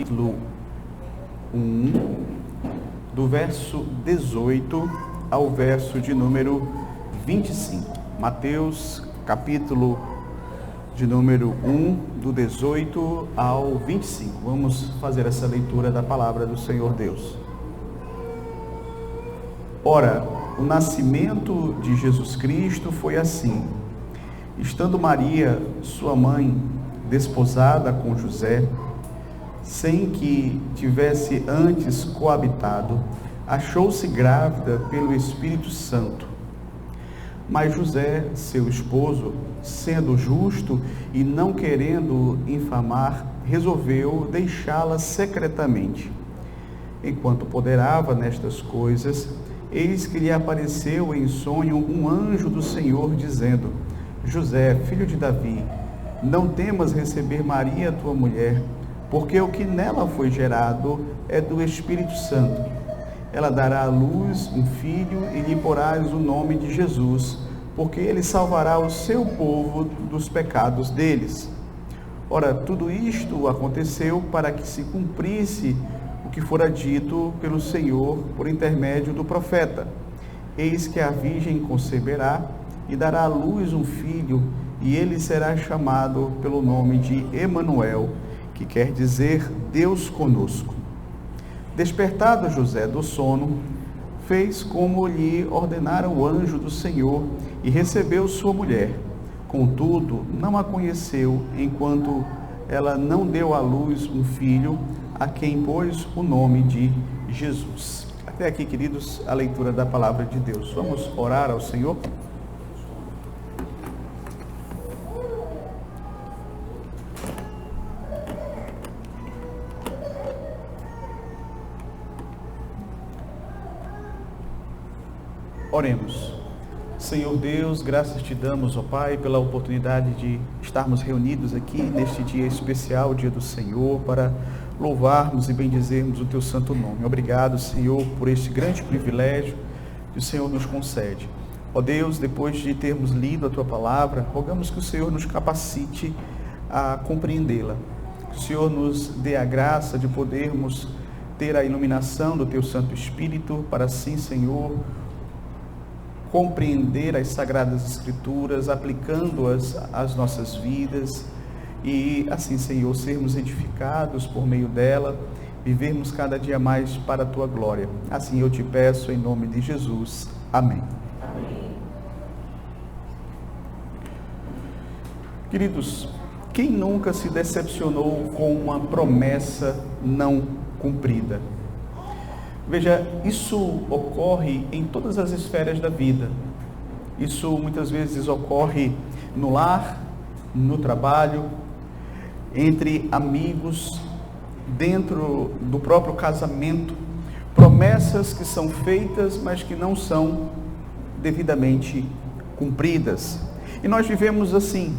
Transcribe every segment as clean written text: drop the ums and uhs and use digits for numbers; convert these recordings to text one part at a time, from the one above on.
capítulo 1, do verso 18 ao verso de número 25. Mateus, capítulo de número 1, do 18 ao 25. Vamos fazer essa leitura da palavra do Senhor Deus. Ora, o nascimento de Jesus Cristo foi assim. Estando Maria, sua mãe, desposada com José, sem que tivesse antes coabitado, achou-se grávida pelo Espírito Santo. Mas José, seu esposo, sendo justo e não querendo infamar, resolveu deixá-la secretamente. Enquanto ponderava nestas coisas, eis que lhe apareceu em sonho um anjo do Senhor, dizendo: José, filho de Davi, não temas receber Maria, tua mulher, porque o que nela foi gerado é do Espírito Santo. Ela dará à luz um filho e lhe porás o nome de Jesus, porque ele salvará o seu povo dos pecados deles. Ora, tudo isto aconteceu para que se cumprisse o que fora dito pelo Senhor por intermédio do profeta. Eis que a virgem conceberá e dará à luz um filho, e ele será chamado pelo nome de Emanuel, que quer dizer Deus conosco. Despertado José do sono, fez como lhe ordenara o anjo do Senhor e recebeu sua mulher. Contudo, não a conheceu, enquanto ela não deu à luz um filho, a quem pôs o nome de Jesus. Até aqui, queridos, a leitura da palavra de Deus. Vamos orar ao Senhor? Oremos. Senhor Deus, graças te damos, ó Pai, pela oportunidade de estarmos reunidos aqui neste dia especial, dia do Senhor, para louvarmos e bendizermos o teu santo nome. Obrigado, Senhor, por este grande privilégio que o Senhor nos concede. Ó Deus, depois de termos lido a tua palavra, rogamos que o Senhor nos capacite a compreendê-la. Que o Senhor nos dê a graça de podermos ter a iluminação do teu Santo Espírito, para assim, Senhor, compreender as Sagradas Escrituras, aplicando-as às nossas vidas e assim, Senhor, sermos edificados por meio dela, vivermos cada dia mais para a tua glória. Assim eu te peço em nome de Jesus. Amém. Amém. Queridos, quem nunca se decepcionou com uma promessa não cumprida? Veja, isso ocorre em todas as esferas da vida. Isso muitas vezes ocorre no lar, no trabalho, entre amigos, dentro do próprio casamento. Promessas que são feitas, mas que não são devidamente cumpridas. E nós vivemos assim,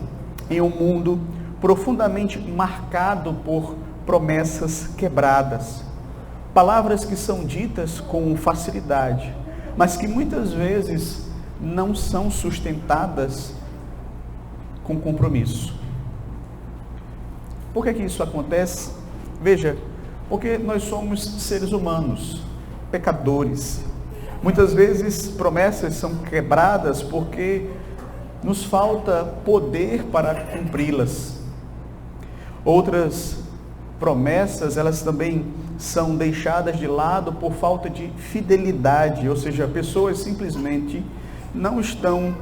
em um mundo profundamente marcado por promessas quebradas. Palavras que são ditas com facilidade, mas que muitas vezes não são sustentadas com compromisso. Por que isso acontece? Veja, porque nós somos seres humanos, pecadores. Muitas vezes promessas são quebradas porque nos falta poder para cumpri-las. Outras promessas, elas também são deixadas de lado por falta de fidelidade, ou seja, pessoas simplesmente não estão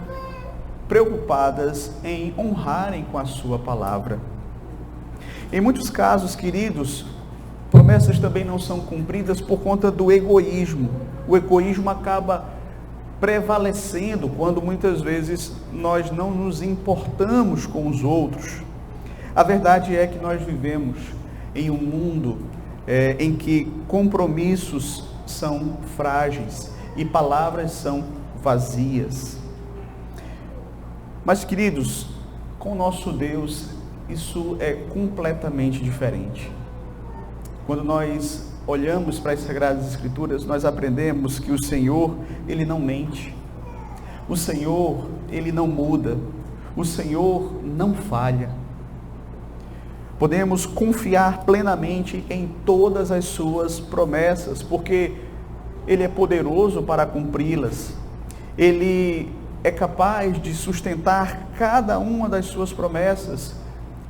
preocupadas em honrarem com a sua palavra. Em muitos casos, queridos, promessas também não são cumpridas por conta do egoísmo. O egoísmo acaba prevalecendo quando muitas vezes nós não nos importamos com os outros. A verdade é que nós vivemos em um mundo em que compromissos são frágeis e palavras são vazias. Mas, queridos, com o nosso Deus, isso é completamente diferente. Quando nós olhamos para as Sagradas Escrituras, nós aprendemos que o Senhor, Ele não mente. O Senhor, Ele não muda. O Senhor não falha. Podemos confiar plenamente em todas as suas promessas, porque Ele é poderoso para cumpri-las. Ele é capaz de sustentar cada uma das suas promessas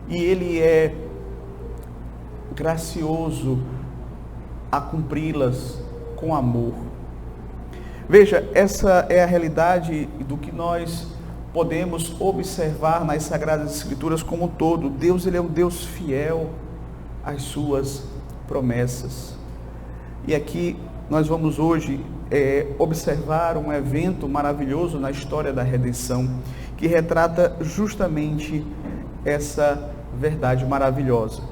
e Ele é gracioso a cumpri-las com amor. Veja, essa é a realidade do que nós podemos observar nas Sagradas Escrituras como um todo. Deus, Ele é um Deus fiel às suas promessas. E aqui nós vamos hoje observar um evento maravilhoso na história da redenção, que retrata justamente essa verdade maravilhosa.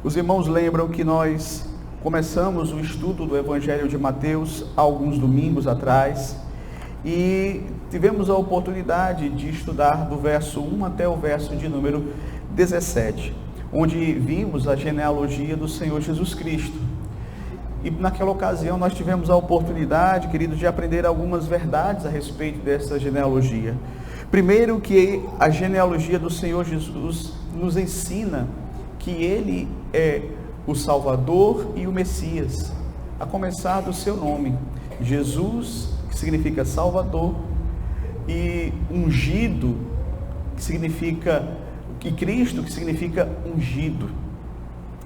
Os irmãos lembram que nós começamos o estudo do Evangelho de Mateus há alguns domingos atrás e tivemos a oportunidade de estudar do verso 1 até o verso de número 17, onde vimos a genealogia do Senhor Jesus Cristo. E naquela ocasião nós tivemos a oportunidade, queridos, de aprender algumas verdades a respeito dessa genealogia. Primeiro, que a genealogia do Senhor Jesus nos ensina que Ele é o Salvador e o Messias, a começar do seu nome, Jesus, que significa Salvador, e ungido, que significa, e Cristo, que significa ungido.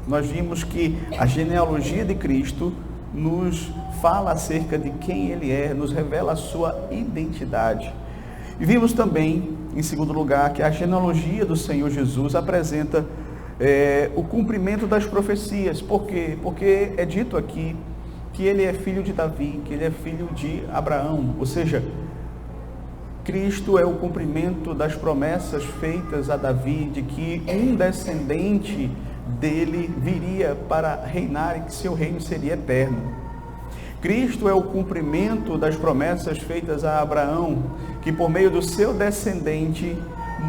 Nós vimos que a genealogia de Cristo nos fala acerca de quem Ele é, nos revela a sua identidade. E vimos também, em segundo lugar, que a genealogia do Senhor Jesus apresenta o cumprimento das profecias. Por quê? Porque é dito aqui que Ele é filho de Davi, que Ele é filho de Abraão, ou seja, Cristo é o cumprimento das promessas feitas a Davi, de que um descendente dele viria para reinar e que seu reino seria eterno. Cristo é o cumprimento das promessas feitas a Abraão, que por meio do seu descendente,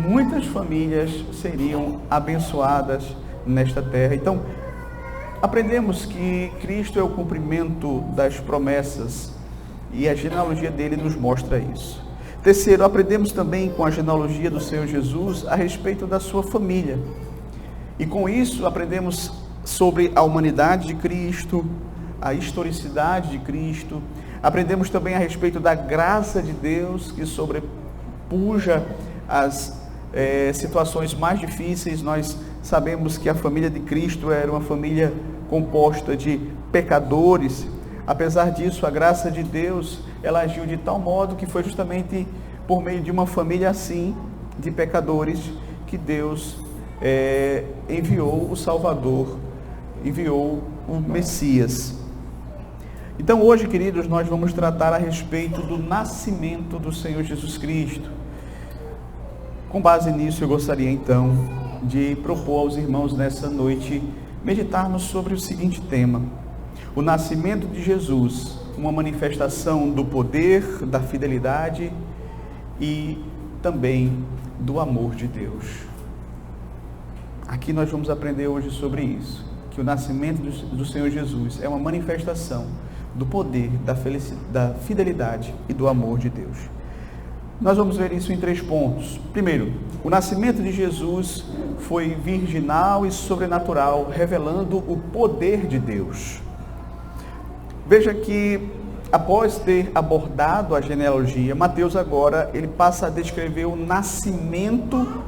muitas famílias seriam abençoadas nesta terra. Então, aprendemos que Cristo é o cumprimento das promessas e a genealogia dele nos mostra isso. Terceiro, aprendemos também com a genealogia do Senhor Jesus a respeito da sua família. E com isso aprendemos sobre a humanidade de Cristo, a historicidade de Cristo. Aprendemos também a respeito da graça de Deus que sobrepuja as situações mais difíceis. Nós sabemos que a família de Cristo era uma família composta de pecadores. Apesar disso, a graça de Deus, ela agiu de tal modo que foi justamente por meio de uma família assim, de pecadores, que Deus enviou o Salvador, enviou o Messias. Então hoje, queridos, nós vamos tratar a respeito do nascimento do Senhor Jesus Cristo. Com base nisso, eu gostaria então de propor aos irmãos nessa noite meditarmos sobre o seguinte tema: o nascimento de Jesus, uma manifestação do poder, da fidelidade e também do amor de Deus. Aqui nós vamos aprender hoje sobre isso, que o nascimento do Senhor Jesus é uma manifestação do poder, da fidelidade e do amor de Deus. Nós vamos ver isso em 3 pontos. Primeiro, o nascimento de Jesus foi virginal e sobrenatural, revelando o poder de Deus. Veja que, após ter abordado a genealogia, Mateus agora ele passa a descrever o nascimento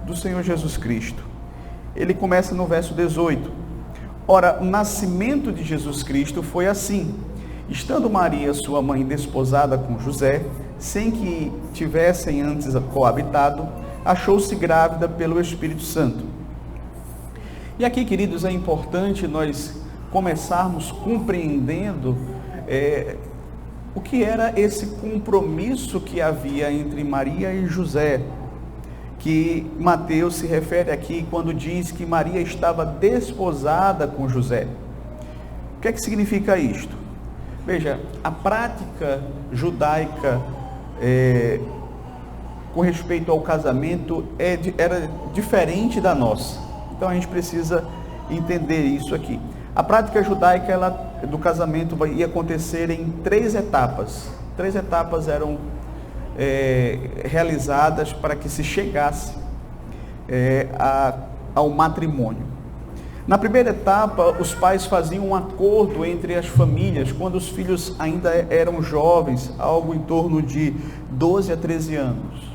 do Senhor Jesus Cristo. Ele começa no verso 18. Ora, o nascimento de Jesus Cristo foi assim: estando Maria, sua mãe, desposada com José, sem que tivessem antes coabitado, achou-se grávida pelo Espírito Santo. E aqui, queridos, é importante nós começarmos compreendendo o que era esse compromisso que havia entre Maria e José, que Mateus se refere aqui quando diz que Maria estava desposada com José. O que é que significa isto? Veja, a prática judaica com respeito ao casamento era diferente da nossa. Então a gente precisa entender isso aqui. A prática judaica do casamento ia acontecer em 3 etapas. 3 etapas eram realizadas para que se chegasse a ao matrimônio. Na primeira etapa, os pais faziam um acordo entre as famílias, quando os filhos ainda eram jovens, algo em torno de 12 a 13 anos.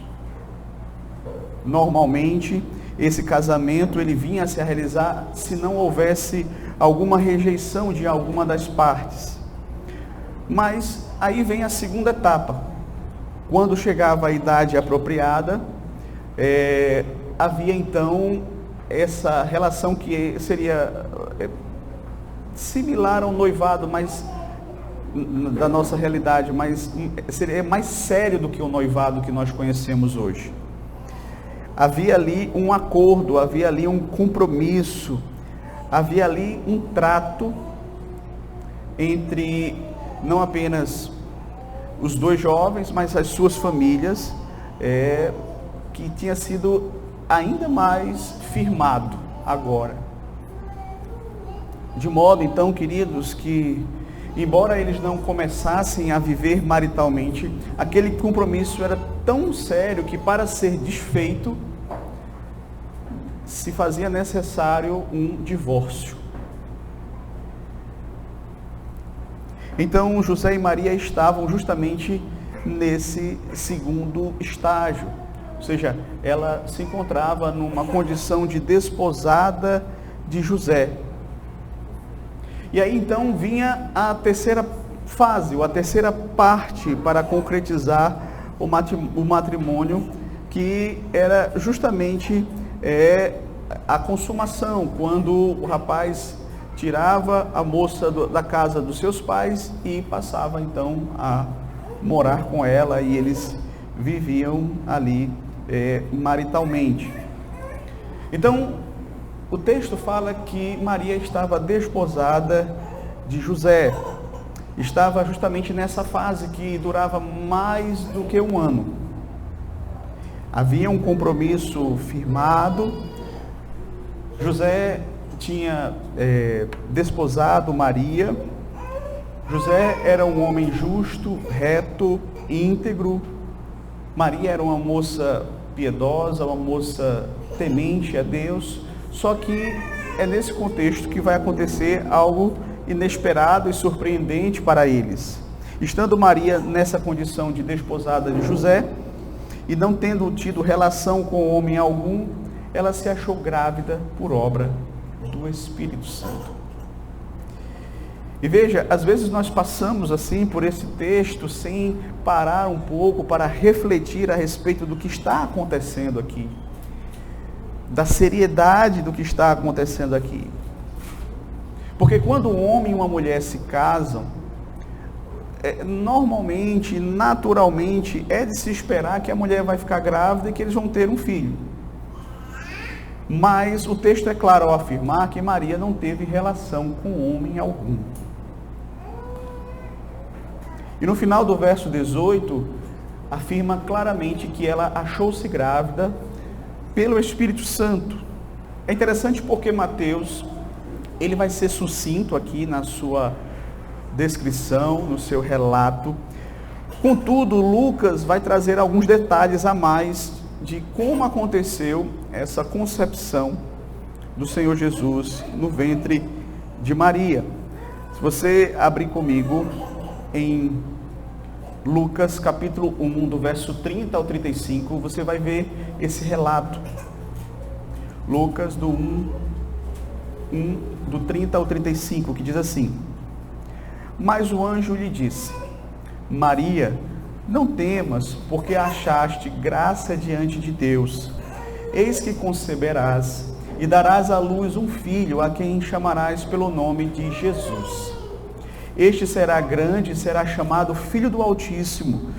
Normalmente, esse casamento ele vinha a se realizar se não houvesse alguma rejeição de alguma das partes. Mas aí vem a segunda etapa. Quando chegava a idade apropriada, havia então essa relação que seria similar ao noivado, mas da nossa realidade, mas seria mais sério do que o noivado que nós conhecemos hoje. Havia ali um acordo, havia ali um compromisso, havia ali um trato entre não apenas os dois jovens, mas as suas famílias, que tinha sido ainda mais firmado agora. De modo, então, queridos, que embora eles não começassem a viver maritalmente, aquele compromisso era tão sério que para ser desfeito, se fazia necessário um divórcio. Então, José e Maria estavam justamente nesse segundo estágio. Ou seja, ela se encontrava numa condição de desposada de José. E aí então vinha a terceira fase, ou a terceira parte para concretizar o matrimônio, que era justamente a consumação, quando o rapaz tirava a moça da casa dos seus pais e passava então a morar com ela, e eles viviam ali maritalmente. Então, o texto fala que Maria estava desposada de José, estava justamente nessa fase que durava mais do que um ano. Havia um compromisso firmado. José tinha desposado Maria. José era um homem justo, reto, íntegro. Maria era uma moça piedosa, uma moça temente a Deus. Só que é nesse contexto que vai acontecer algo inesperado e surpreendente para eles. Estando Maria nessa condição de desposada de José, e não tendo tido relação com homem algum, ela se achou grávida por obra do Espírito Santo. E veja, às vezes nós passamos assim por esse texto sem parar um pouco para refletir a respeito do que está acontecendo aqui, da seriedade do que está acontecendo aqui. Porque quando um homem e uma mulher se casam, normalmente, naturalmente, é de se esperar que a mulher vai ficar grávida e que eles vão ter um filho. Mas o texto é claro ao afirmar que Maria não teve relação com homem algum. E no final do verso 18, afirma claramente que ela achou-se grávida pelo Espírito Santo. É interessante porque Mateus, ele vai ser sucinto aqui na sua descrição, no seu relato. Contudo, Lucas vai trazer alguns detalhes a mais de como aconteceu essa concepção do Senhor Jesus no ventre de Maria. Se você abrir comigo em Lucas capítulo 1, do verso 30 ao 35, você vai ver esse relato. Lucas do 1, do 30 ao 35, que diz assim: Mas o anjo lhe disse: Maria, não temas, porque achaste graça diante de Deus. Eis que conceberás e darás à luz um filho, a quem chamarás pelo nome de Jesus. Este será grande e será chamado Filho do Altíssimo.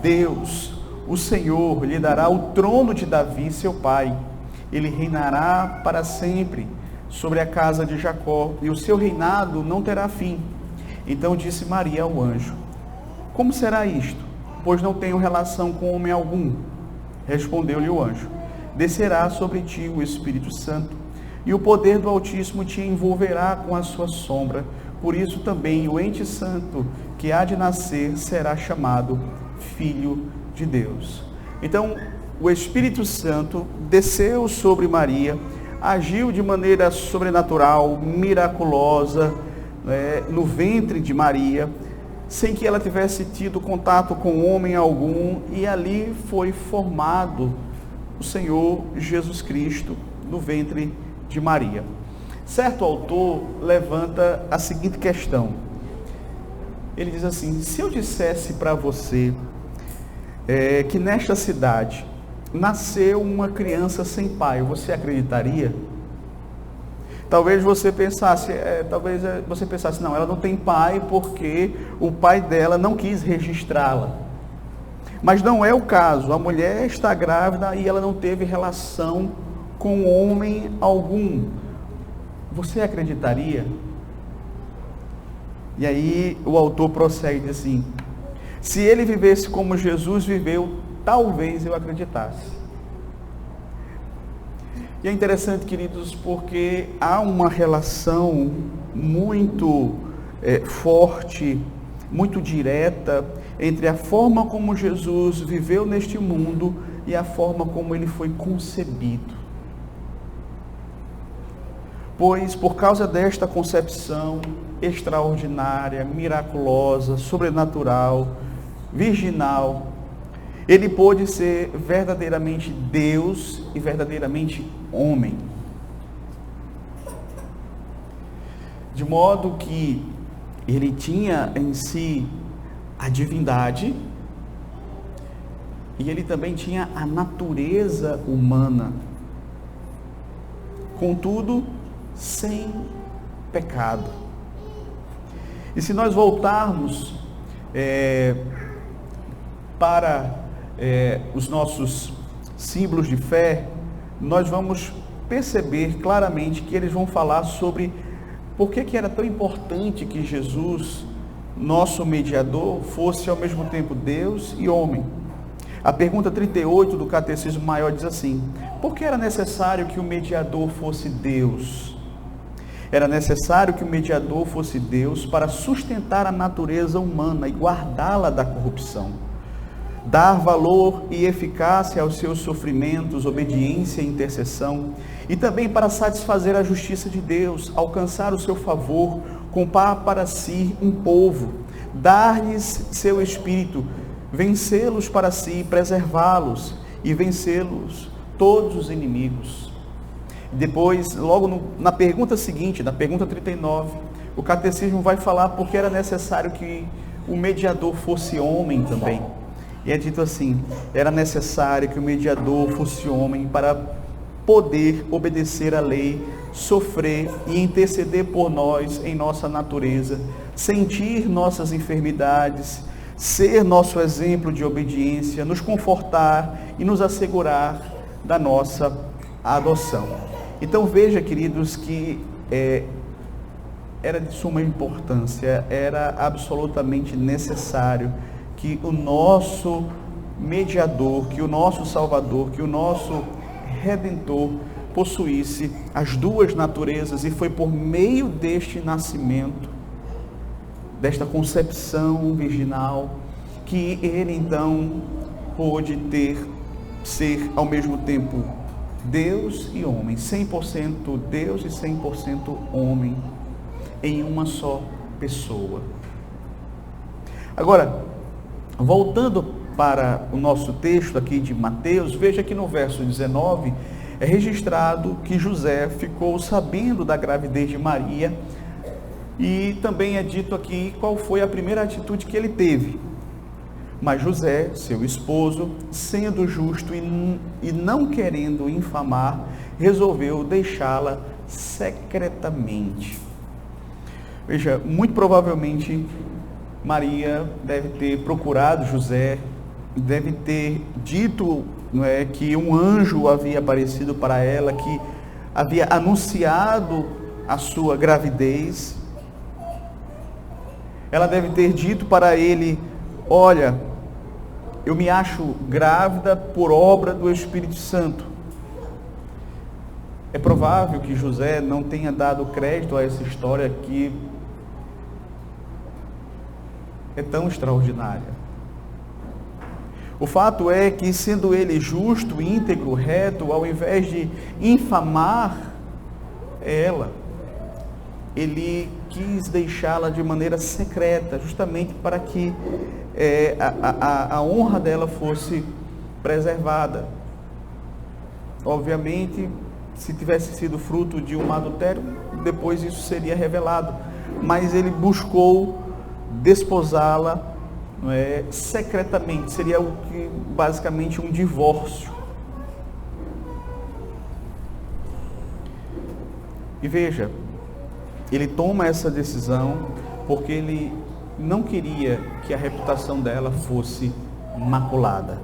Deus, o Senhor, lhe dará o trono de Davi, seu pai. Ele reinará para sempre sobre a casa de Jacó, e o seu reinado não terá fim. Então disse Maria ao anjo: Como será isto? Pois não tenho relação com homem algum. Respondeu-lhe o anjo: Descerá sobre ti o Espírito Santo, e o poder do Altíssimo te envolverá com a sua sombra. Por isso também o ente santo que há de nascer será chamado Filho de Deus. Então, o Espírito Santo desceu sobre Maria, agiu de maneira sobrenatural, miraculosa, no ventre de Maria, sem que ela tivesse tido contato com homem algum, e ali foi formado o Senhor Jesus Cristo no ventre de Maria. Certo autor levanta a seguinte questão. Ele diz assim: se eu dissesse para você que nesta cidade nasceu uma criança sem pai, você acreditaria? Talvez você pensasse, não, ela não tem pai porque o pai dela não quis registrá-la. Mas não é o caso. A mulher está grávida e ela não teve relação com homem algum. Você acreditaria? E aí o autor prossegue assim: se ele vivesse como Jesus viveu, talvez eu acreditasse. E é interessante, queridos, porque há uma relação muito forte, muito direta, entre a forma como Jesus viveu neste mundo e a forma como ele foi concebido. Pois, por causa desta concepção extraordinária, miraculosa, sobrenatural, virginal, ele pôde ser verdadeiramente Deus e verdadeiramente homem. De modo que ele tinha em si a divindade e ele também tinha a natureza humana. Contudo, sem pecado. E se nós voltarmos para os nossos símbolos de fé, nós vamos perceber claramente que eles vão falar sobre por que era tão importante que Jesus, nosso mediador, fosse ao mesmo tempo Deus e homem. A pergunta 38 do Catecismo Maior diz assim: por que era necessário que o mediador fosse Deus? Era necessário que o mediador fosse Deus para sustentar a natureza humana e guardá-la da corrupção, dar valor e eficácia aos seus sofrimentos, obediência e intercessão, e também para satisfazer a justiça de Deus, alcançar o seu favor, comprar para si um povo, dar-lhes seu espírito, vencê-los para si, preservá-los e vencê-los todos os inimigos. Depois, logo na pergunta seguinte, na pergunta 39, o catecismo vai falar porque era necessário que o mediador fosse homem também. E é dito assim: era necessário que o mediador fosse homem para poder obedecer à lei, sofrer e interceder por nós em nossa natureza, sentir nossas enfermidades, ser nosso exemplo de obediência, nos confortar e nos assegurar da nossa adoção. Então veja, queridos, que era de suma importância, era absolutamente necessário que o nosso mediador, que o nosso Salvador, que o nosso Redentor possuísse as duas naturezas, e foi por meio deste nascimento, desta concepção virginal, que ele então pôde ser ao mesmo tempo Deus e homem, 100% Deus e 100% homem, em uma só pessoa. Agora, voltando para o nosso texto aqui de Mateus, veja que no verso 19 é registrado que José ficou sabendo da gravidez de Maria, e também é dito aqui qual foi a primeira atitude que ele teve. Mas José, seu esposo, sendo justo e não querendo infamar, resolveu deixá-la secretamente. Veja, muito provavelmente Maria deve ter procurado José, deve ter dito, não é, que um anjo havia aparecido para ela, que havia anunciado a sua gravidez. Ela deve ter dito para ele: olha, eu me acho grávida por obra do Espírito Santo. É provável que José não tenha dado crédito a essa história que é tão extraordinária. O fato é que, sendo ele justo, íntegro, reto, ao invés de infamar é ela. Ele quis deixá-la de maneira secreta, justamente para que a honra dela fosse preservada. Obviamente, se tivesse sido fruto de um adultério, depois isso seria revelado. Mas ele buscou desposá-la, não é, secretamente. Seria basicamente um divórcio. E veja, ele toma essa decisão porque ele não queria que a reputação dela fosse maculada.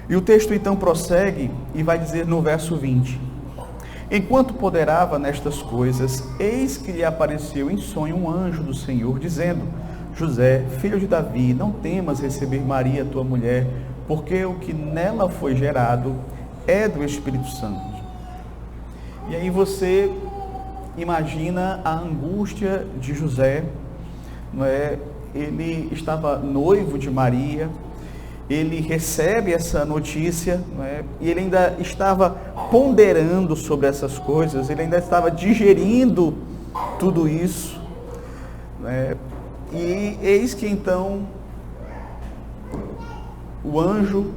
E o texto então prossegue e vai dizer no verso 20: enquanto ponderava nestas coisas, eis que lhe apareceu em sonho um anjo do Senhor, dizendo: José, filho de Davi, não temas receber Maria, tua mulher, porque o que nela foi gerado é do Espírito Santo. E aí você imagina a angústia de José, não é? Ele estava noivo de Maria, ele recebe essa notícia, não é? E ele ainda estava ponderando sobre essas coisas, ele ainda estava digerindo tudo isso, não é? E eis que então o anjo,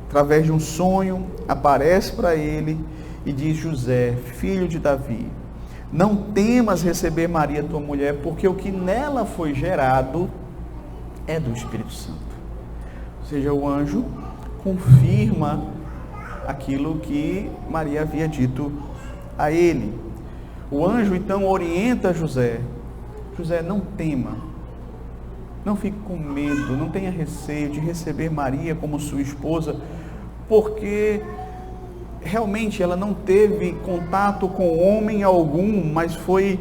através de um sonho, aparece para ele e diz: José, filho de Davi, não temas receber Maria, tua mulher, porque o que nela foi gerado é do Espírito Santo. Ou seja, o anjo confirma aquilo que Maria havia dito a ele. O anjo então orienta José: José, não tema, não fique com medo, não tenha receio de receber Maria como sua esposa, porque realmente ela não teve contato com homem algum, mas foi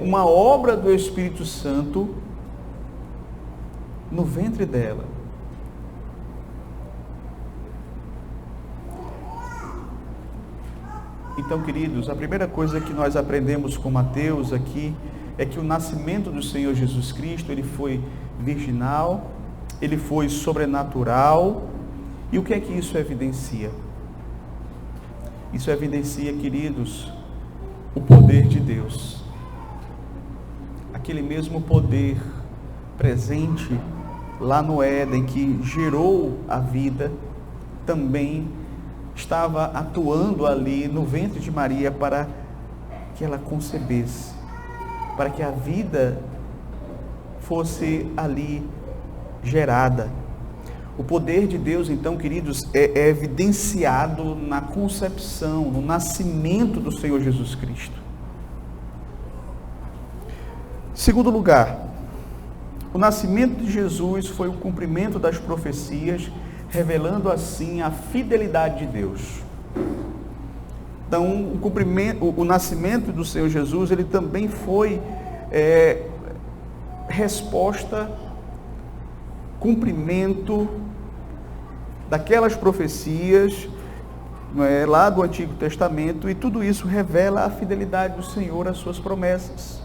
uma obra do Espírito Santo no ventre dela. Então, queridos, a primeira coisa que nós aprendemos com Mateus aqui é que o nascimento do Senhor Jesus Cristo, ele foi virginal, ele foi sobrenatural. E o que é que isso evidencia? Isso evidencia, queridos, o poder de Deus. Aquele mesmo poder presente lá no Éden, que gerou a vida, também estava atuando ali no ventre de Maria para que ela concebesse, para que a vida fosse ali gerada. O poder de Deus, então, queridos, é evidenciado na concepção, no nascimento do Senhor Jesus Cristo. Segundo lugar, o nascimento de Jesus foi o cumprimento das profecias, revelando assim a fidelidade de Deus. Então, o nascimento do Senhor Jesus, ele também foi resposta, cumprimento daquelas profecias, lá do Antigo Testamento, e tudo isso revela a fidelidade do Senhor às suas promessas.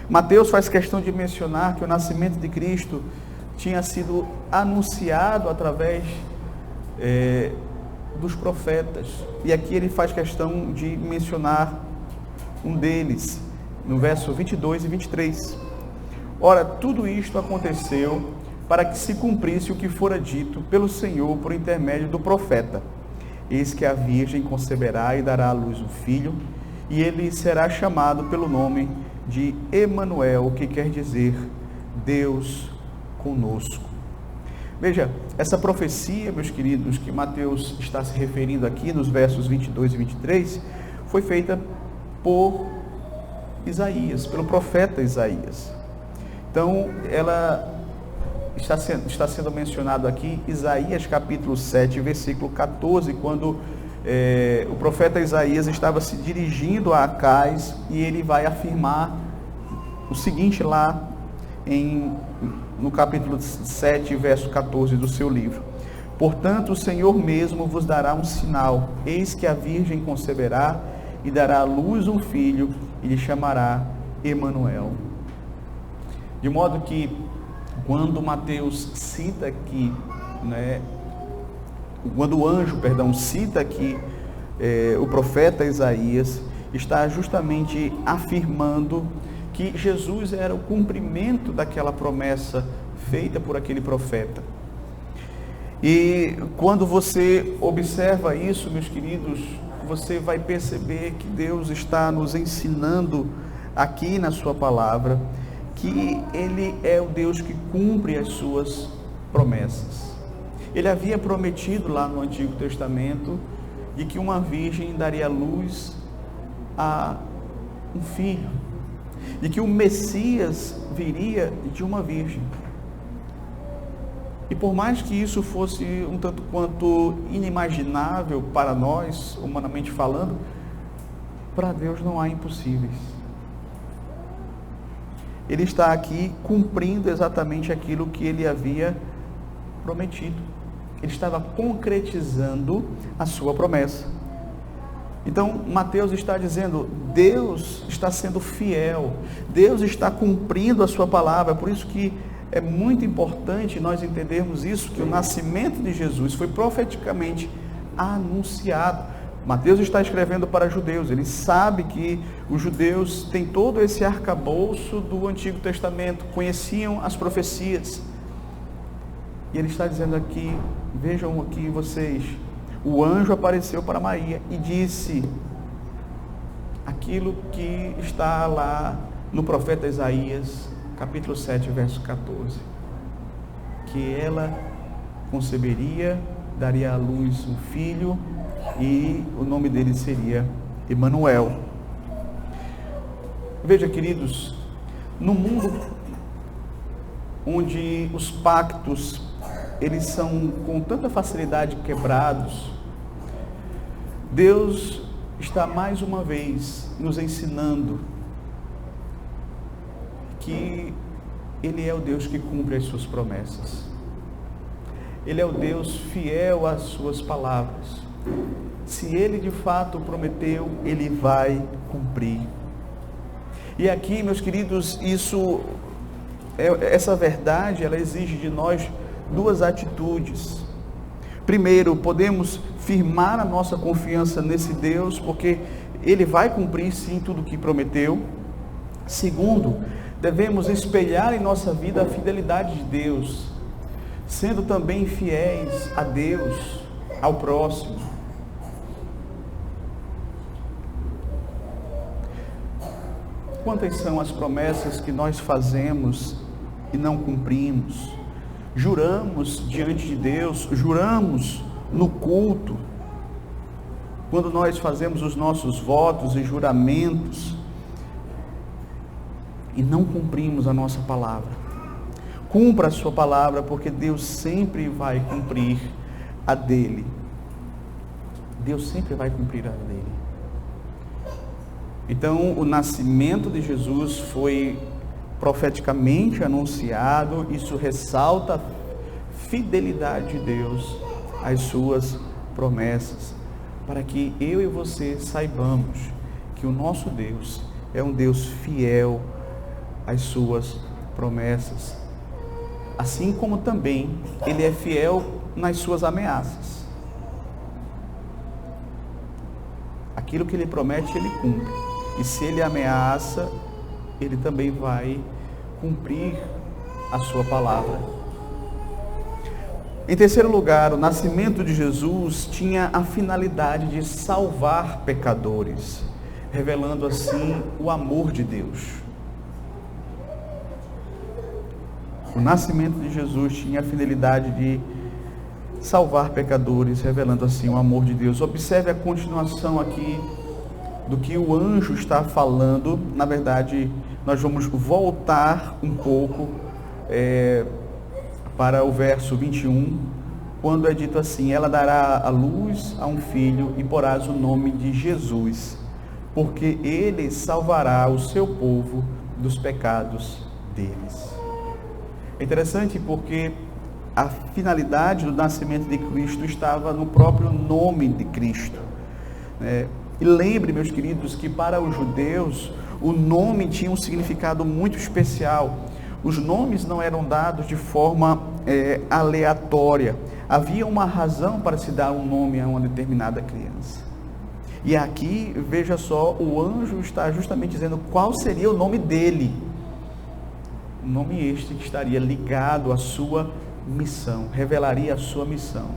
Mateus faz questão de mencionar que o nascimento de Cristo tinha sido anunciado através dos profetas, e aqui ele faz questão de mencionar um deles, no verso 22 e 23. Ora, tudo isto aconteceu para que se cumprisse o que fora dito pelo Senhor por intermédio do profeta: eis que a virgem conceberá e dará à luz um filho, e ele será chamado pelo nome de Emanuel, que quer dizer Deus conosco. Veja, essa profecia, meus queridos, que Mateus está se referindo aqui nos versos 22 e 23, foi feita por Isaías, pelo profeta Isaías. Então, ela está sendo mencionado aqui Isaías capítulo 7, versículo 14, quando o profeta Isaías estava se dirigindo a Acais, e ele vai afirmar o seguinte lá no capítulo 7, verso 14 do seu livro: portanto, o Senhor mesmo vos dará um sinal, eis que a virgem conceberá e dará à luz um filho, e lhe chamará Emanuel. De modo que, quando Mateus cita aqui, quando o anjo, cita aqui o profeta Isaías está justamente afirmando que Jesus era o cumprimento daquela promessa feita por aquele profeta. E quando você observa isso, meus queridos, você vai perceber que Deus está nos ensinando aqui na sua palavra que Ele é o Deus que cumpre as suas promessas. Ele havia prometido lá no Antigo Testamento de que uma virgem daria luz a um filho, de que o Messias viria de uma virgem. E por mais que isso fosse um tanto quanto inimaginável para nós, humanamente falando, para Deus não há impossíveis. Ele está aqui cumprindo exatamente aquilo que ele havia prometido. Ele estava concretizando a sua promessa. Então, Mateus está dizendo, Deus está sendo fiel, Deus está cumprindo a sua palavra. Por isso que é muito importante nós entendermos isso, que o nascimento de Jesus foi profeticamente anunciado. Mateus está escrevendo para judeus, ele sabe que os judeus têm todo esse arcabouço do Antigo Testamento, conheciam as profecias. E ele está dizendo aqui, vejam aqui vocês, o anjo apareceu para Maria e disse aquilo que está lá no profeta Isaías, capítulo 7, verso 14, que ela conceberia, daria à luz um filho e o nome dele seria Emanuel. Veja, queridos, no mundo onde os pactos eles são com tanta facilidade quebrados, Deus está mais uma vez nos ensinando que Ele é o Deus que cumpre as suas promessas. Ele é o Deus fiel às suas palavras. Se Ele de fato prometeu, Ele vai cumprir. E aqui, meus queridos, essa verdade, ela exige de nós duas atitudes. Primeiro, podemos firmar a nossa confiança nesse Deus, porque Ele vai cumprir sim tudo o que prometeu. Segundo, devemos espelhar em nossa vida a fidelidade de Deus, sendo também fiéis a Deus, ao próximo. Quantas são as promessas que nós fazemos e não cumprimos? Juramos diante de Deus, juramos no culto, quando nós fazemos os nossos votos e juramentos, e não cumprimos a nossa palavra. Cumpra a sua palavra, porque Deus sempre vai cumprir a dele. Deus sempre vai cumprir a dele. Então, o nascimento de Jesus foi profeticamente anunciado. Isso ressalta a fidelidade de Deus às suas promessas, para que eu e você saibamos que o nosso Deus é um Deus fiel às suas promessas, assim como também Ele é fiel nas suas ameaças. Aquilo que Ele promete, Ele cumpre, e se Ele ameaça, Ele também vai cumprir a sua palavra. Em terceiro lugar, o nascimento de Jesus tinha a finalidade de salvar pecadores, revelando assim o amor de Deus. O nascimento de Jesus tinha a finalidade de salvar pecadores, revelando assim o amor de Deus. Observe a continuação aqui do que o anjo está falando. Na verdade, nós vamos voltar um pouco para o verso 21, quando é dito assim: ela dará à luz a um filho e porás o nome de Jesus, porque ele salvará o seu povo dos pecados deles. É interessante porque a finalidade do nascimento de Cristo estava no próprio nome de Cristo. E lembre, meus queridos, que para os judeus o nome tinha um significado muito especial. Os nomes não eram dados de forma aleatória. Havia uma razão para se dar um nome a uma determinada criança. E aqui, veja só, o anjo está justamente dizendo qual seria o nome dele. O nome este que estaria ligado à sua missão, revelaria a sua missão.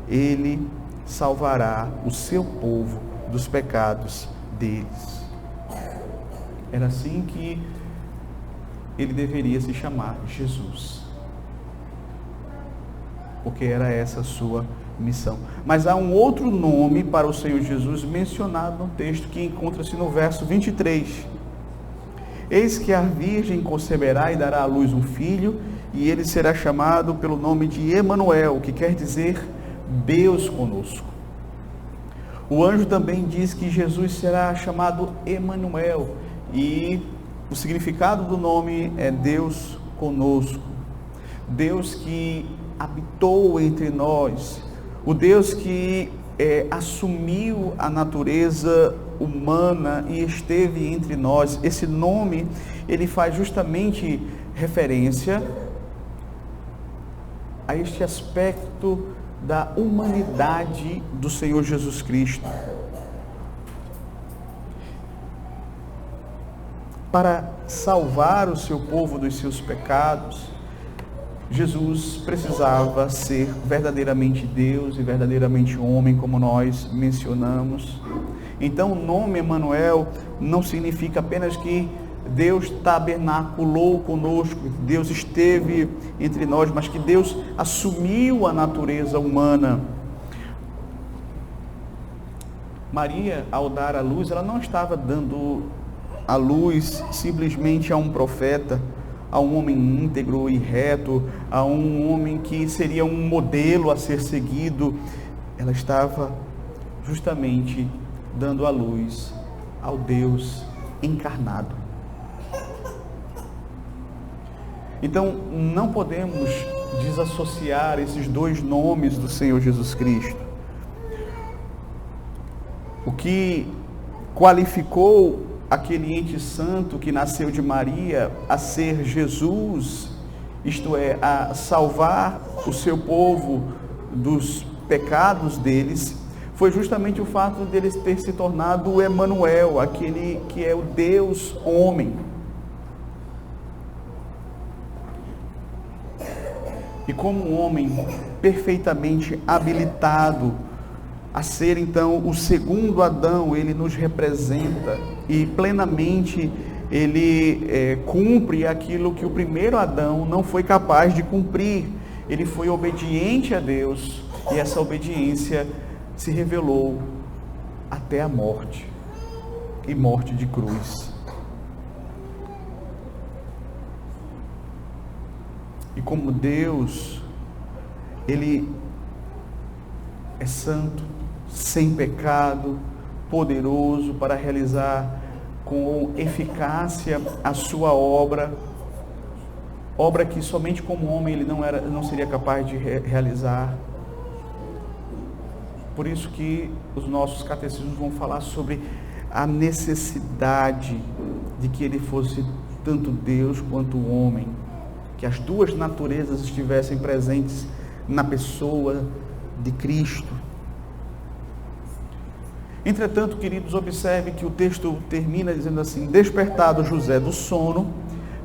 Ele salvará o seu povo dos pecados deles. Era assim que ele deveria se chamar, Jesus. Porque era essa a sua missão. Mas há um outro nome para o Senhor Jesus mencionado no texto que encontra-se no verso 23. Eis que a virgem conceberá e dará à luz um filho, e ele será chamado pelo nome de Emanuel, que quer dizer Deus conosco. O anjo também diz que Jesus será chamado Emanuel, e o significado do nome é Deus conosco. Deus que habitou entre nós, o Deus que assumiu a natureza humana e esteve entre nós. Esse nome, ele faz justamente referência a este aspecto da humanidade do Senhor Jesus Cristo. Para salvar o seu povo dos seus pecados, Jesus precisava ser verdadeiramente Deus e verdadeiramente homem, como nós mencionamos. Então, o nome Emanuel não significa apenas que Deus tabernaculou conosco, Deus esteve entre nós, mas que Deus assumiu a natureza humana. Maria, ao dar a luz, ela não estava dando a luz simplesmente a um profeta, a um homem íntegro e reto, a um homem que seria um modelo a ser seguido. Ela estava justamente dando a luz ao Deus encarnado. Então, não podemos desassociar esses dois nomes do Senhor Jesus Cristo. O que qualificou aquele ente santo que nasceu de Maria a ser Jesus, isto é, a salvar o seu povo dos pecados deles, foi justamente o fato dele ter se tornado o Emanuel, aquele que é o Deus homem. E como um homem perfeitamente habilitado a ser então o segundo Adão, ele nos representa e plenamente ele cumpre aquilo que o primeiro Adão não foi capaz de cumprir. Ele foi obediente a Deus e essa obediência se revelou até a morte, e morte de cruz. E como Deus, Ele é santo, sem pecado, poderoso para realizar com eficácia a sua obra que somente como homem ele não seria capaz de realizar. Por isso que os nossos catecismos vão falar sobre a necessidade de que ele fosse tanto Deus quanto homem, que as duas naturezas estivessem presentes na pessoa de Cristo. Entretanto, queridos, observe que o texto termina dizendo assim: despertado José do sono,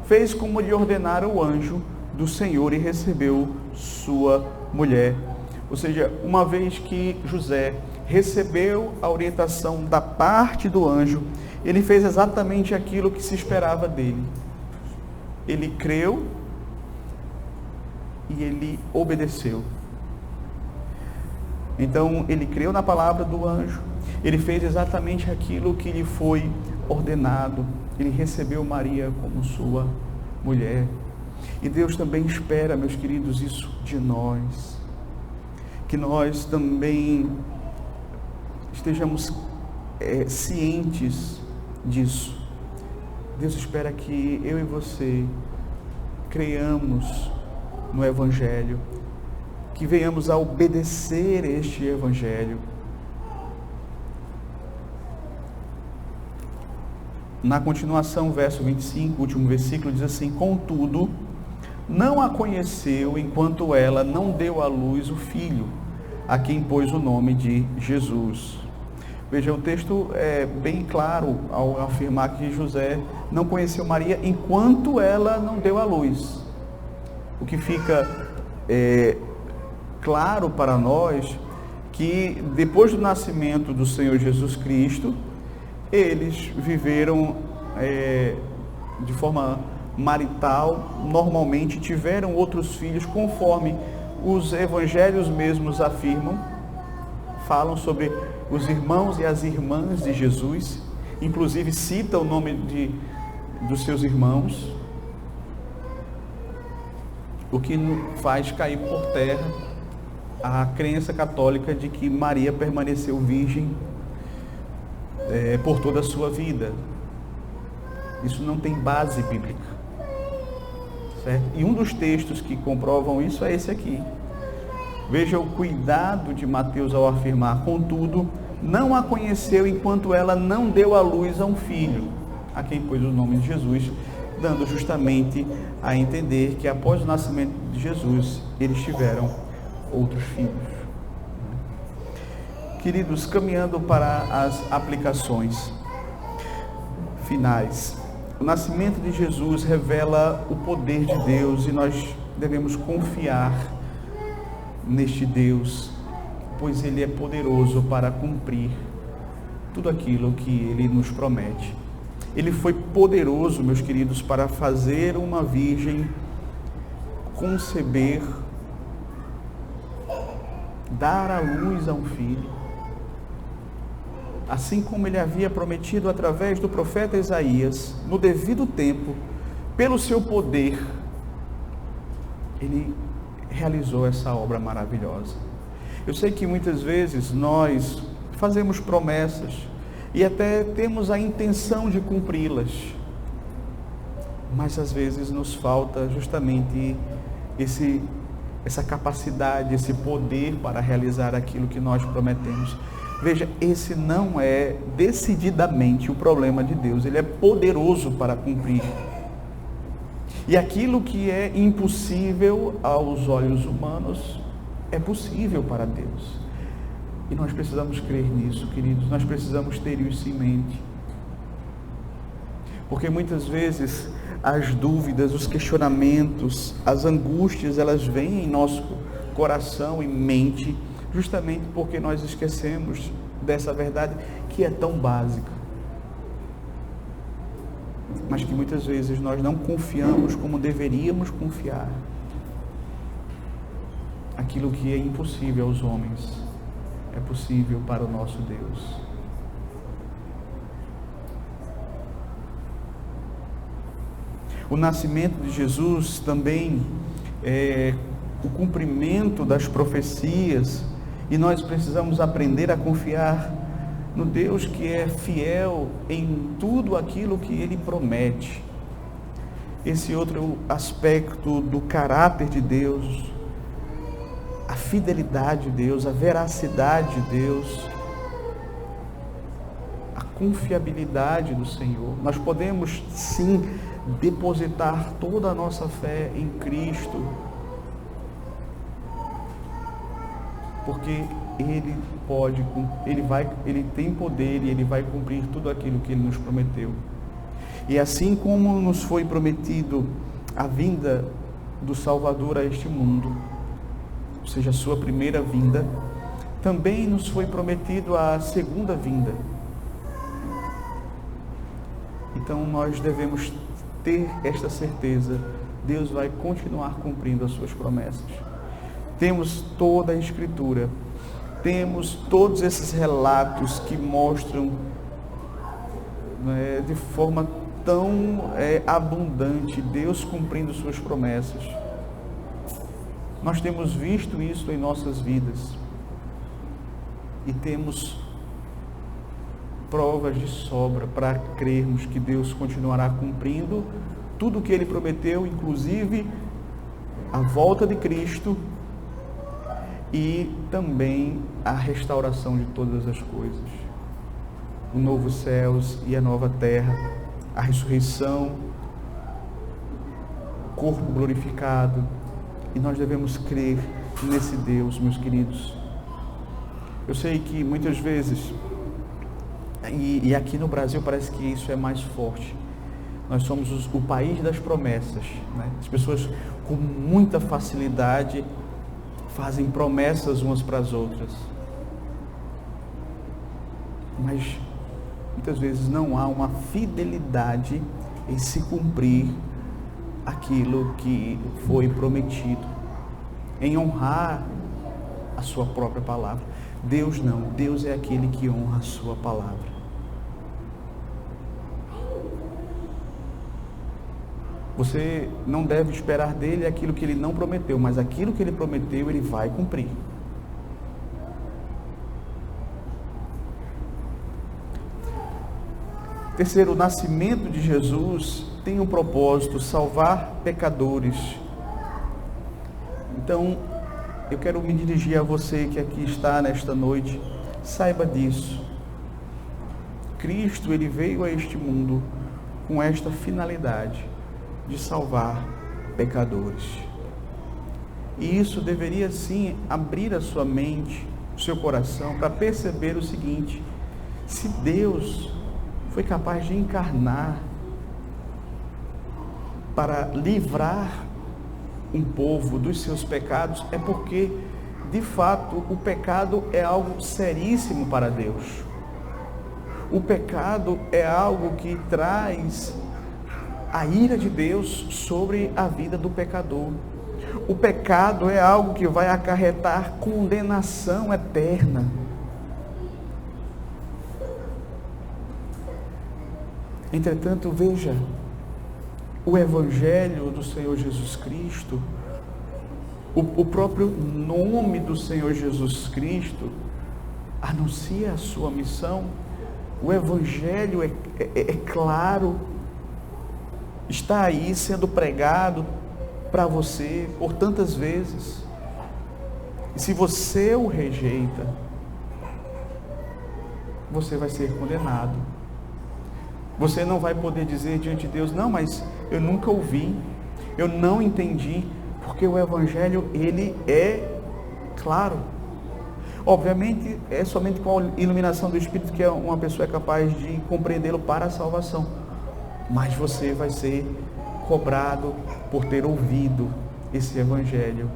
fez como lhe ordenara o anjo do Senhor e recebeu sua mulher. Ou seja, uma vez que José recebeu a orientação da parte do anjo, ele fez exatamente aquilo que se esperava dele. Ele creu e ele obedeceu. Então, ele creu na palavra do anjo, ele fez exatamente aquilo que lhe foi ordenado, ele recebeu Maria como sua mulher. E Deus também espera, meus queridos, isso de nós, que nós também estejamos cientes disso. Deus espera que eu e você creiamos no Evangelho, que venhamos a obedecer este Evangelho. Na continuação, verso 25, último versículo, diz assim: contudo, não a conheceu enquanto ela não deu à luz o filho, a quem pôs o nome de Jesus. Veja, o texto é bem claro ao afirmar que José não conheceu Maria enquanto ela não deu à luz. O que fica claro para nós que depois do nascimento do Senhor Jesus Cristo, eles viveram de forma marital, normalmente tiveram outros filhos, conforme os evangelhos mesmos afirmam, falam sobre os irmãos e as irmãs de Jesus, inclusive cita o nome dos seus irmãos, o que faz cair por terra a crença católica de que Maria permaneceu virgem por toda a sua vida. Isso não tem base bíblica, certo? E um dos textos que comprovam isso é esse aqui. Veja o cuidado de Mateus ao afirmar: contudo, não a conheceu enquanto ela não deu à luz a um filho, a quem pôs o nome de Jesus, dando justamente a entender que após o nascimento de Jesus, eles tiveram outros filhos. Queridos, caminhando para as aplicações finais, o nascimento de Jesus revela o poder de Deus e nós devemos confiar neste Deus, pois Ele é poderoso para cumprir tudo aquilo que Ele nos promete. Ele foi poderoso, meus queridos, para fazer uma virgem conceber, dar à luz a um filho, assim como Ele havia prometido através do profeta Isaías, no devido tempo, pelo seu poder, Ele realizou essa obra maravilhosa. Eu sei que muitas vezes nós fazemos promessas e até temos a intenção de cumpri-las, mas às vezes nos falta justamente essa capacidade, esse poder para realizar aquilo que nós prometemos. Veja, esse não é decididamente o problema de Deus. Ele é poderoso para cumprir. E aquilo que é impossível aos olhos humanos é possível para Deus. E nós precisamos crer nisso, queridos. Nós precisamos ter isso em mente. Porque muitas vezes as dúvidas, os questionamentos, as angústias, elas vêm em nosso coração e mente, justamente porque nós esquecemos dessa verdade que é tão básica, mas que muitas vezes nós não confiamos como deveríamos confiar. Aquilo que é impossível aos homens é possível para o nosso Deus. O nascimento de Jesus também é o cumprimento das profecias, e nós precisamos aprender a confiar no Deus que é fiel em tudo aquilo que Ele promete. Esse outro aspecto do caráter de Deus, a fidelidade de Deus, a veracidade de Deus, a confiabilidade do Senhor. Nós podemos sim depositar toda a nossa fé em Cristo, porque Ele tem poder e Ele vai cumprir tudo aquilo que Ele nos prometeu. E assim como nos foi prometido a vinda do Salvador a este mundo, ou seja, a sua primeira vinda, também nos foi prometido a segunda vinda. Então nós devemos ter esta certeza: Deus vai continuar cumprindo as suas promessas. Temos toda a Escritura, temos todos esses relatos que mostram de forma tão abundante Deus cumprindo suas promessas. Nós temos visto isso em nossas vidas e temos provas de sobra para crermos que Deus continuará cumprindo tudo o que Ele prometeu, inclusive a volta de Cristo e também a restauração de todas as coisas, o novo céus e a nova terra, a ressurreição, o corpo glorificado. E nós devemos crer nesse Deus, meus queridos. Eu sei que muitas vezes E aqui no Brasil parece que isso é mais forte. Nós somos o país das promessas, né? As pessoas com muita facilidade fazem promessas umas para as outras, mas muitas vezes não há uma fidelidade em se cumprir aquilo que foi prometido, em honrar a sua própria palavra. Deus não, Deus é aquele que honra a sua palavra. Você não deve esperar dele aquilo que ele não prometeu, mas aquilo que ele prometeu, ele vai cumprir. Terceiro, o nascimento de Jesus tem um propósito: salvar pecadores. Então, eu quero me dirigir a você que aqui está nesta noite. Saiba disso. Cristo, ele veio a este mundo com esta finalidade de salvar pecadores. E isso deveria sim abrir a sua mente, o seu coração, para perceber o seguinte: se Deus foi capaz de encarnar para livrar um povo dos seus pecados, é porque, de fato, o pecado é algo seríssimo para Deus. O pecado é algo que traz a ira de Deus sobre a vida do pecador. O pecado é algo que vai acarretar condenação eterna. Entretanto, veja, o Evangelho do Senhor Jesus Cristo, o próprio nome do Senhor Jesus Cristo, anuncia a sua missão. O Evangelho é claro, está aí sendo pregado para você por tantas vezes. E se você o rejeita, você vai ser condenado. Você não vai poder dizer diante de Deus: não, mas eu nunca ouvi, eu não entendi, porque o Evangelho, ele é claro. Obviamente, é somente com a iluminação do Espírito que uma pessoa é capaz de compreendê-lo para a salvação. Mas você vai ser cobrado por ter ouvido esse Evangelho,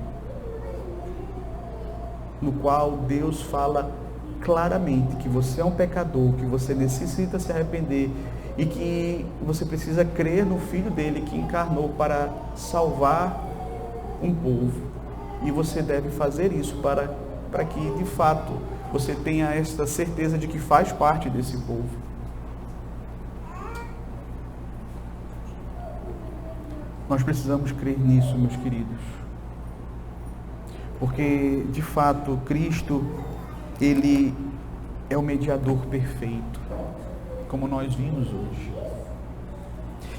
no qual Deus fala claramente que você é um pecador, que você necessita se arrepender e que você precisa crer no Filho dele que encarnou para salvar um povo. E você deve fazer isso para que, de fato, você tenha esta certeza de que faz parte desse povo. Nós precisamos crer nisso, meus queridos. Porque, de fato, Cristo, ele é o mediador perfeito, como nós vimos hoje.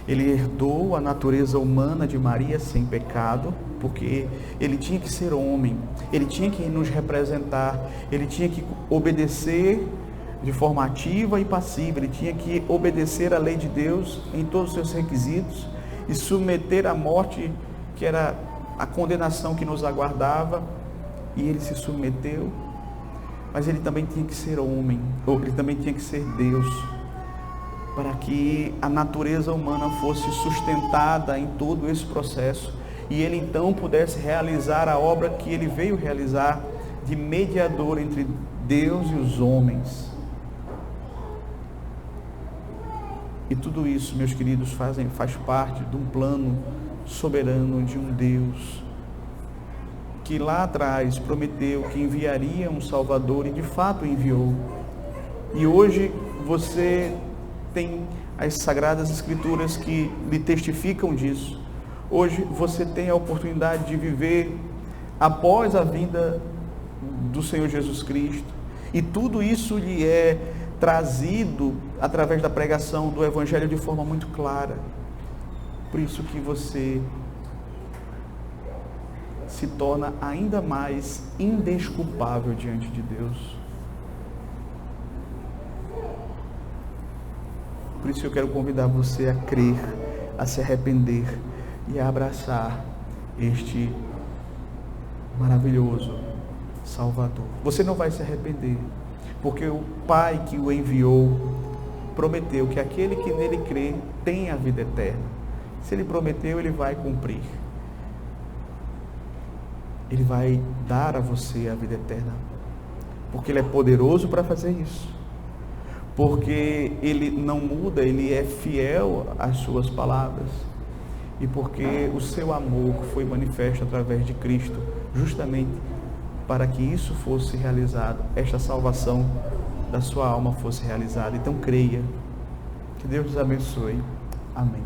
Ele herdou a natureza humana de Maria sem pecado, porque ele tinha que ser homem, ele tinha que nos representar, ele tinha que obedecer de forma ativa e passiva, ele tinha que obedecer à lei de Deus em todos os seus requisitos e submeter à morte, que era a condenação que nos aguardava, e ele se submeteu. Mas ele também tinha que ser homem, ou ele também tinha que ser Deus, para que a natureza humana fosse sustentada em todo esse processo, e ele então pudesse realizar a obra que ele veio realizar, de mediador entre Deus e os homens. E tudo isso, meus queridos, faz parte de um plano soberano de um Deus, que lá atrás prometeu que enviaria um Salvador, e de fato enviou. E hoje você tem as Sagradas Escrituras que lhe testificam disso. Hoje você tem a oportunidade de viver após a vinda do Senhor Jesus Cristo, e tudo isso lhe é trazido através da pregação do Evangelho de forma muito clara. Por isso que você se torna ainda mais indesculpável diante de Deus. Por isso eu quero convidar você a crer, a se arrepender e a abraçar este maravilhoso Salvador. Você não vai se arrepender, porque o Pai que o enviou prometeu que aquele que nele crê tem a vida eterna. Se ele prometeu, ele vai cumprir. Ele vai dar a você a vida eterna, porque ele é poderoso para fazer isso, porque ele não muda, ele é fiel às suas palavras, e porque o seu amor foi manifesto através de Cristo, justamente para que isso fosse realizado, esta salvação da sua alma fosse realizada. Então creia. Que Deus nos abençoe. Amém.